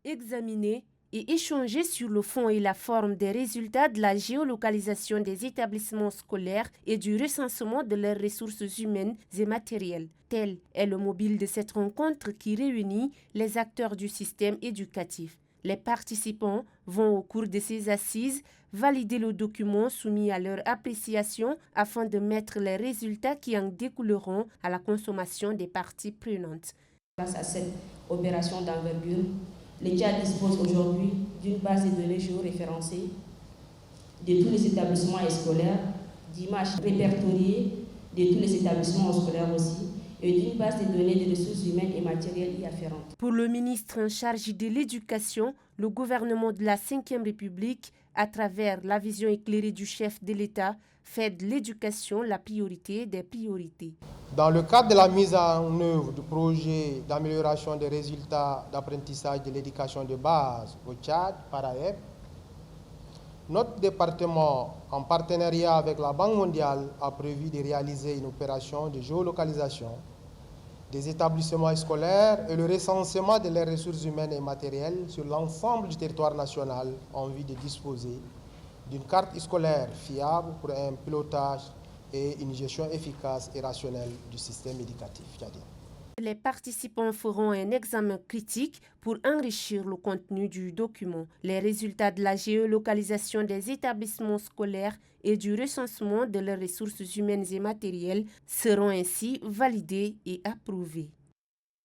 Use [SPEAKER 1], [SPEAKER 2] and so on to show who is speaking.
[SPEAKER 1] examiner et échanger sur le fond et la forme des résultats de la géolocalisation des établissements scolaires et du recensement de leurs ressources humaines et matérielles. Tel est le mobile de cette rencontre qui réunit les acteurs du système éducatif. Les participants vont au cours de ces assises valider le document soumis à leur appréciation afin de mettre les résultats qui en découleront à la consommation des parties prenantes.
[SPEAKER 2] Grâce à cette opération d'envergure, l'État dispose aujourd'hui d'une base de données géoréférencée de tous les établissements scolaires, d'images répertoriées de tous les établissements scolaires aussi, et d'une base de données de ressources humaines et matérielles y afférentes.
[SPEAKER 1] Pour le ministre en charge de l'éducation, le gouvernement de la Ve République, à travers la vision éclairée du chef de l'État, fait de l'éducation la priorité des priorités.
[SPEAKER 3] Dans le cadre de la mise en œuvre du projet d'amélioration des résultats d'apprentissage de l'éducation de base au Tchad, PARAEB, notre département, en partenariat avec la Banque mondiale, a prévu de réaliser une opération de géolocalisation des établissements scolaires et le recensement de leurs ressources humaines et matérielles sur l'ensemble du territoire national en vue de disposer d'une carte scolaire fiable pour un pilotage et une gestion efficace et rationnelle du système éducatif tchadien.
[SPEAKER 1] Les participants feront un examen critique pour enrichir le contenu du document. Les résultats de la géolocalisation des établissements scolaires et du recensement de leurs ressources humaines et matérielles seront ainsi validés et approuvés.